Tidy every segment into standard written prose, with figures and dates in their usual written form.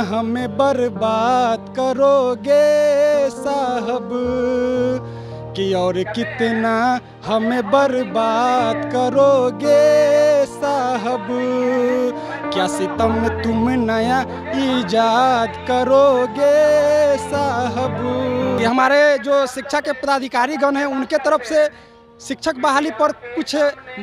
हमें बर्बाद करोगे साहब, कि और कितना हमें बर्बाद करोगे साहब, क्या सितम तुम नया ईजाद करोगे साहब। ये हमारे जो शिक्षा के पदाधिकारी गण हैं उनके तरफ से शिक्षक बहाली पर कुछ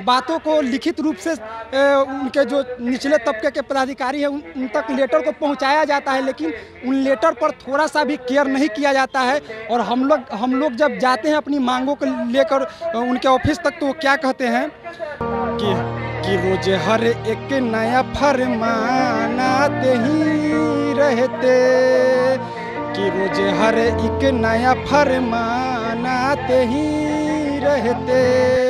बातों को लिखित रूप से उनके जो निचले तबके के पदाधिकारी हैं उन तक लेटर को पहुंचाया जाता है, लेकिन उन लेटर पर थोड़ा सा भी केयर नहीं किया जाता है। और हम लोग जब जाते हैं अपनी मांगों को लेकर उनके ऑफिस तक, तो वो क्या कहते हैं कि रोज हर एक नया फरमान आते ही रहते, कि रोज हर एक नया फरमान आते ही रहते।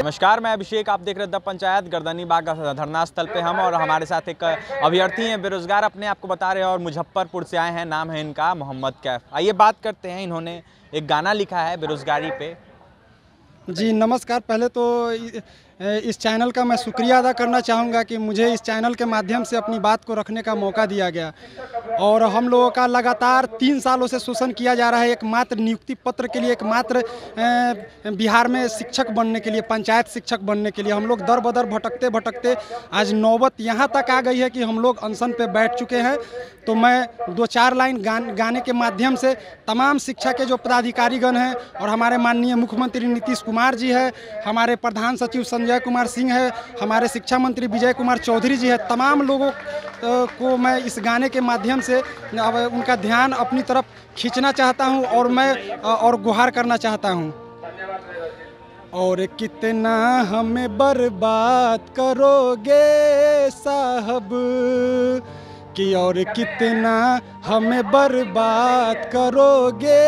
नमस्कार, मैं अभिषेक, आप देख रहे हैं द पंचायत गर्दनी बाग धरना स्थल पे हम और हमारे साथ एक अभ्यर्थी हैं, बेरोजगार अपने आप को बता रहे हैं और मुजफ्फरपुर से आए हैं। नाम है इनका मोहम्मद कैफ। आइए बात करते हैं। इन्होंने एक गाना लिखा है बेरोजगारी पे। जी नमस्कार। पहले तो इस चैनल का मैं शुक्रिया अदा करना चाहूँगा कि मुझे इस चैनल के माध्यम से अपनी बात को रखने का मौका दिया गया। और हम लोगों का लगातार 3 सालों से शोषण किया जा रहा है। एकमात्र नियुक्ति पत्र के लिए, एकमात्र बिहार में शिक्षक बनने के लिए, पंचायत शिक्षक बनने के लिए हम लोग दर बदर भटकते भटकते आज नौबत यहाँ तक आ गई है कि हम लोग अनशन पे बैठ चुके हैं। तो मैं 2-4 लाइन गाने के माध्यम से तमाम शिक्षा के जो पदाधिकारीगण हैं और हमारे माननीय मुख्यमंत्री नीतीश कुमार जी है, हमारे प्रधान सचिव संजय कुमार सिंह है, हमारे शिक्षा मंत्री विजय कुमार चौधरी जी है, तमाम लोगों को मैं इस गाने के माध्यम से उनका ध्यान अपनी तरफ खींचना चाहता हूं और मैं और गुहार करना चाहता हूं। और कितना हमें बर्बाद करोगे साहब, कि और कितना हमें बर्बाद करोगे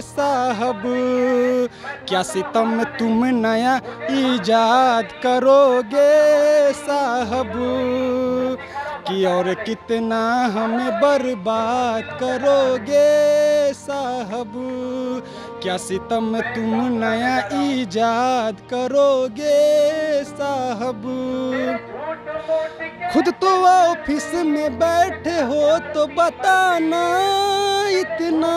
साहब, क्या सितम तुम नया ईजाद करोगे साहब, कि और कितना हमें बर्बाद करोगे साहब, क्या सितम तुम नया ईजाद करोगे साहब। खुद तो ऑफिस में बैठे हो तो बताना इतना,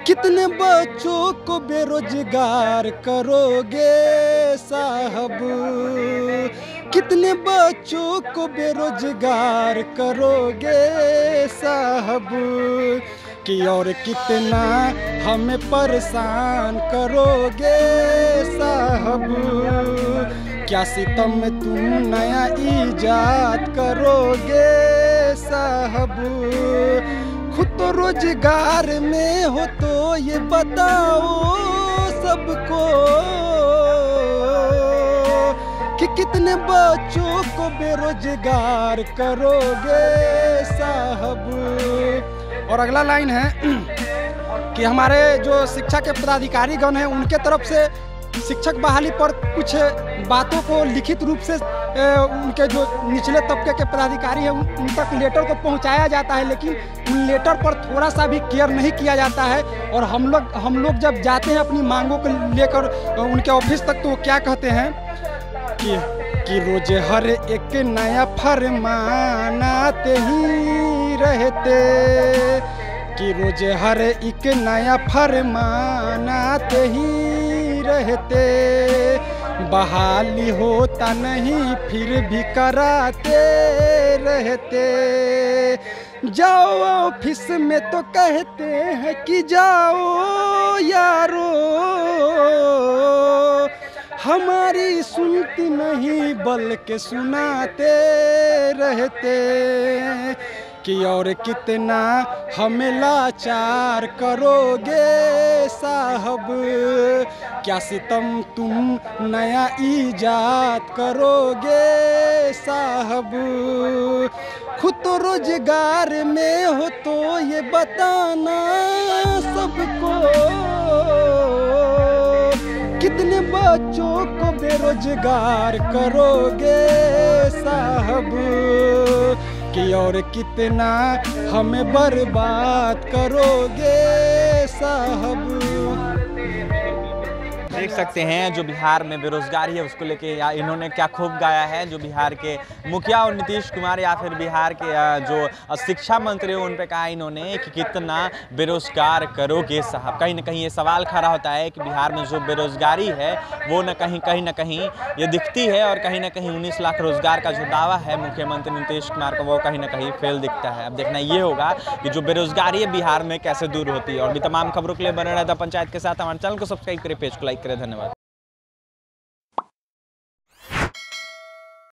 कितने बच्चों को बेरोजगार करोगे साहब, कितने बच्चों को बेरोजगार करोगे साहब, कि और कितना हमें परेशान करोगे साहब, क्या सितम तुम नया ईजाद करोगे साहब। खुद तो रोजगार में हो तो ये बताओ सबको कि कितने बच्चों को बेरोजगार करोगे साहब। और अगला लाइन है कि हमारे जो शिक्षा के पदाधिकारीगण हैं उनके तरफ से शिक्षक बहाली पर कुछ बातों को लिखित रूप से उनके जो निचले तबके के पदाधिकारी हैं उन तक लेटर को पहुंचाया जाता है, लेकिन उन लेटर पर थोड़ा सा भी केयर नहीं किया जाता है। और हम लोग जब जाते हैं अपनी मांगों को लेकर उनके ऑफिस तक, तो वो क्या कहते हैं कि रोज हर एक नया फरमान आते ही रहते, कि रोज हर एक नया फरमान आते ही रहते, बहाली होता नहीं फिर भी कराते रहते, जाओ ऑफिस में तो कहते हैं कि जाओ यारो, हमारी सुनती नहीं बल्कि सुनाते रहते, कि और कितना हमें लाचार करोगे साहब, क्या सितम तुम नया ईजाद करोगे साहब। खुद तो रोजगार में हो तो ये बताना सबको, कितने बच्चों को बेरोजगार करोगे साहब, कि और कितना हमें बर्बाद करोगे साहब। देख सकते हैं जो बिहार में बेरोजगारी है उसको लेके इन्होंने क्या खूब गाया है। जो बिहार के मुखिया और नीतीश कुमार या फिर बिहार के जो शिक्षा मंत्री उन पे कहा इन्होंने कि कितना बेरोजगार करोगे साहब। कहीं ना कहीं ये सवाल खड़ा होता है कि बिहार में जो बेरोजगारी है वो कहीं ना कहीं ये दिखती है और कहीं ना कहीं 19 लाख रोजगार का जो दावा है मुख्यमंत्री नीतीश कुमार का वो कहीं ना कहीं फेल दिखता है। अब देखना ये होगा कि जो बेरोजगारी है बिहार में कैसे दूर होती है। और भी तमाम खबरों के लिए बने रहता पंचायत के साथ हमारे चैनल को सब्सक्राइब करें, पेज को लाइक करें। धन्यवाद।